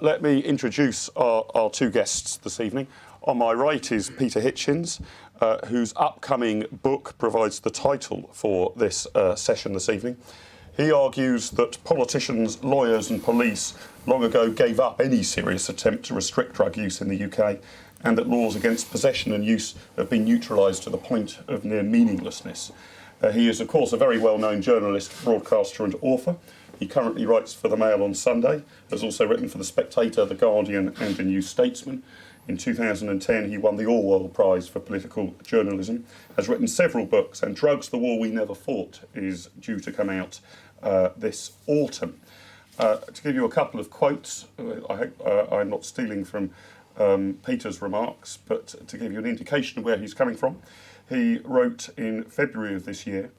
Let me introduce our two guests this evening. On my right is Peter Hitchens, whose upcoming book provides the title for this session this evening. He argues that politicians, lawyers and police long ago gave up any serious attempt to restrict drug use in the UK, and that laws against possession and use have been neutralised to the point of near meaninglessness. He is, of course, a very well-known journalist, broadcaster and author. He currently writes for The Mail on Sunday, has also written for The Spectator, The Guardian and The New Statesman. In 2010 he won the Orwell Prize for political journalism, has written several books, and Drugs, the War We Never Fought is due to come out this autumn. To give you a couple of quotes, I hope I'm not stealing from Peter's remarks, but to give you an indication of where he's coming from, he wrote in February of this year,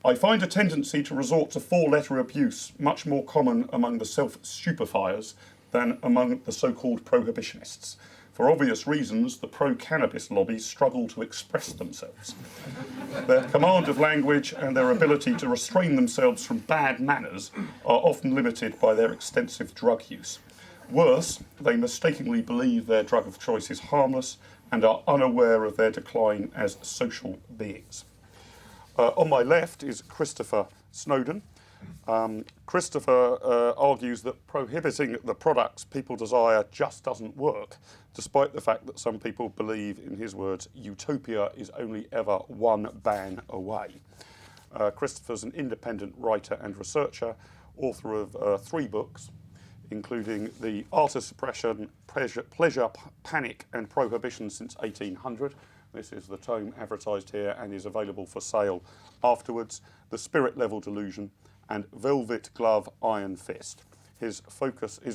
"I find a tendency to resort to four-letter abuse much more common among the self-stupefiers than among the so-called prohibitionists. For obvious reasons, the pro-cannabis lobbies struggle to express themselves. Their command of language and their ability to restrain themselves from bad manners are often limited by their extensive drug use. Worse, they mistakenly believe their drug of choice is harmless and are unaware of their decline as social beings." On my left is Christopher Snowdon. Christopher argues that prohibiting the products people desire just doesn't work, despite the fact that some people believe, in his words, utopia is only ever one ban away. Christopher's an independent writer and researcher, author of 3 books, including The Art of Suppression, Pleasure, Panic and Prohibition since 1800. This is the tome advertised here and is available for sale afterwards. The Spirit Level Delusion and Velvet Glove Iron Fist. His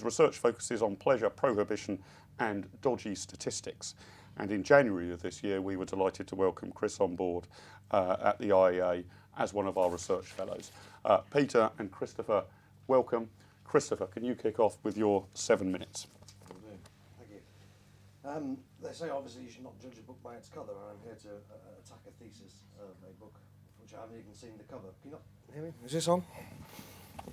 research focuses on pleasure, prohibition and dodgy statistics. And in January of this year, we were delighted to welcome Chris on board at the IEA as one of our research fellows. Peter and Christopher, welcome. Christopher, can you kick off with your 7 minutes? Thank you. They say obviously you should not judge a book by its cover, and I'm here to attack a thesis of a book which I haven't even seen the cover. Can you not hear me? Is this on?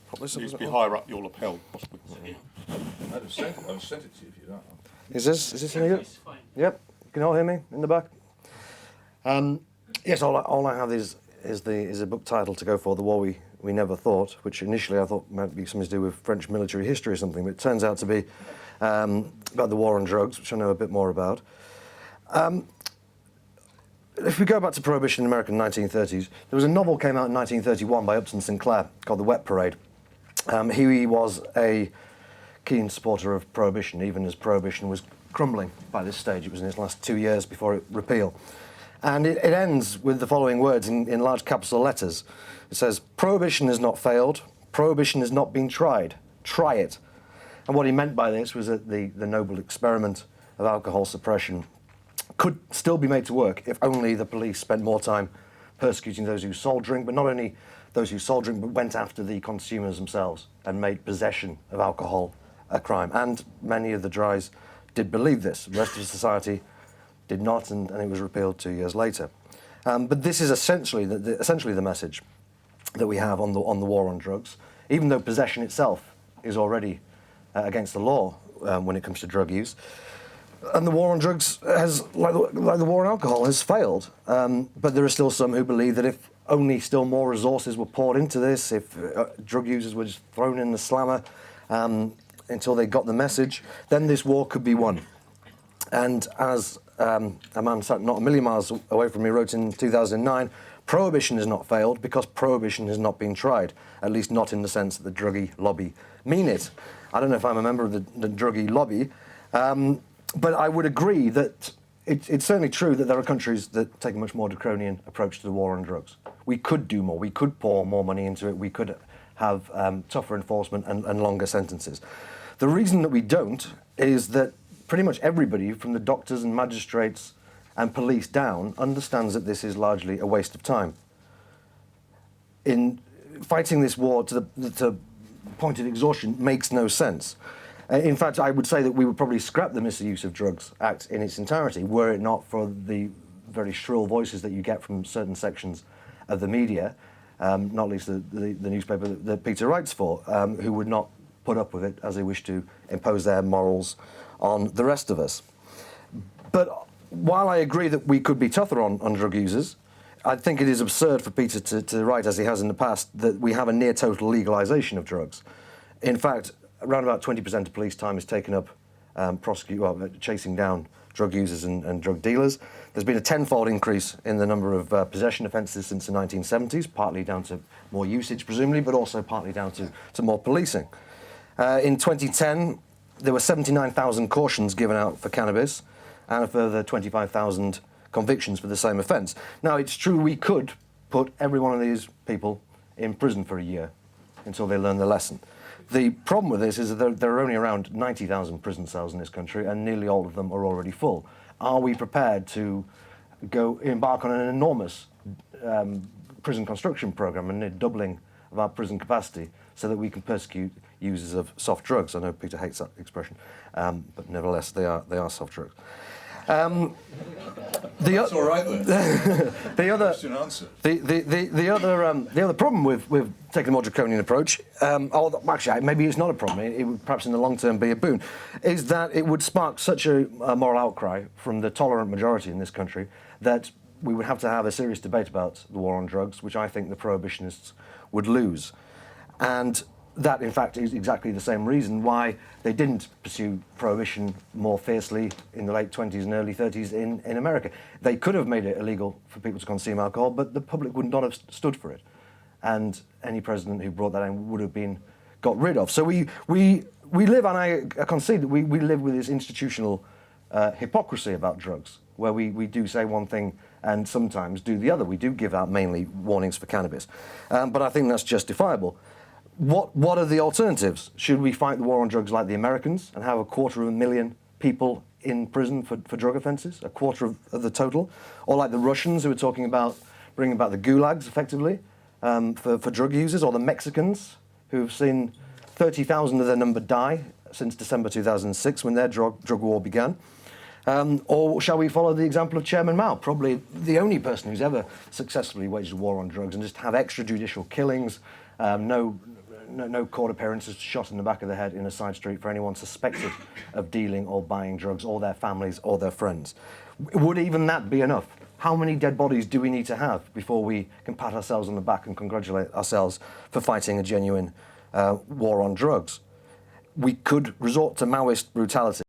Pop this up. Be higher up your lapel, possibly. I'd have sent it to you if you don't. Is this any good? Yep. Can you all hear me in the back? Yes. All I have is a book title to go for, The War We Never Thought, which initially I thought might be something to do with French military history or something, but it turns out to be about the war on drugs, which I know a bit more about. If we go back to Prohibition in America in the 1930s, there was a novel came out in 1931 by Upton Sinclair called The Wet Parade. He was a keen supporter of Prohibition, even as Prohibition was crumbling by this stage. It was in its last 2 years before it repeal. And it ends with the following words in large capital letters. It says, "Prohibition has not failed. Prohibition has not been tried. Try it." And what he meant by this was that the noble experiment of alcohol suppression could still be made to work if only the police spent more time persecuting those who sold drink, but not only those who sold drink, but went after the consumers themselves and made possession of alcohol a crime. And many of the dries did believe this. The rest of society did not, and it was repealed 2 years later. But this is essentially the message that we have on the war on drugs, even though possession itself is already against the law when it comes to drug use. And the war on drugs has, like the war on alcohol, has failed. But there are still some who believe that if only still more resources were poured into this, if drug users were just thrown in the slammer until they got the message, then this war could be won. And as a man sat not a million miles away from me wrote in 2009, Prohibition has not failed because Prohibition has not been tried, at least not in the sense that the druggy lobby mean it. I don't know if I'm a member of the druggy lobby, but I would agree that it's certainly true that there are countries that take a much more draconian approach to the war on drugs. We could do more. We could pour more money into it. We could have tougher enforcement and longer sentences. The reason that we don't is that pretty much everybody, from the doctors and magistrates and police down, understands that this is largely a waste of time. In fighting this war to the point of exhaustion makes no sense. In fact, I would say that we would probably scrap the Misuse of Drugs Act in its entirety were it not for the very shrill voices that you get from certain sections of the media, not least the newspaper that Peter writes for, who would not put up with it as they wish to impose their morals on the rest of us. But while I agree that we could be tougher on drug users, I think it is absurd for Peter to write, as he has in the past, that we have a near total legalisation of drugs. In fact, around about 20% of police time is taken up chasing down drug users and drug dealers. There's been a tenfold increase in the number of possession offences since the 1970s, partly down to more usage, presumably, but also partly down to more policing. In 2010, there were 79,000 cautions given out for cannabis and a further 25,000 convictions for the same offence. Now, it's true we could put every one of these people in prison for a year until they learn the lesson. The problem with this is that there are only around 90,000 prison cells in this country, and nearly all of them are already full. Are we prepared to embark on an enormous prison construction programme and a doubling of our prison capacity so that we can persecute users of soft drugs? I know Peter hates that expression, but nevertheless, they are soft drugs. That's all right then. The other Question answered. the other problem with taking a more draconian approach, actually maybe it's not a problem. It would perhaps in the long term be a boon, is that it would spark such a moral outcry from the tolerant majority in this country that we would have to have a serious debate about the war on drugs, which I think the prohibitionists would lose. And that, in fact, is exactly the same reason why they didn't pursue prohibition more fiercely in the late 20s and early 30s in America. They could have made it illegal for people to consume alcohol, but the public would not have stood for it. And any president who brought that in would have been got rid of. So we live, and I concede that we live with this institutional hypocrisy about drugs, where we do say one thing and sometimes do the other. We do give out mainly warnings for cannabis. But I think that's justifiable. What are the alternatives? Should we fight the war on drugs like the Americans and have 250,000 people in prison for drug offences, a quarter of the total? Or like the Russians who are talking about bringing about the gulags, effectively, for drug users, or the Mexicans who have seen 30,000 of their number die since December 2006 when their drug war began? Or shall we follow the example of Chairman Mao, probably the only person who's ever successfully waged a war on drugs, and just have extrajudicial killings, no court appearances, shot in the back of the head in a side street for anyone suspected of dealing or buying drugs, or their families or their friends? Would even that be enough? How many dead bodies do we need to have before we can pat ourselves on the back and congratulate ourselves for fighting a genuine war on drugs? We could resort to Maoist brutality.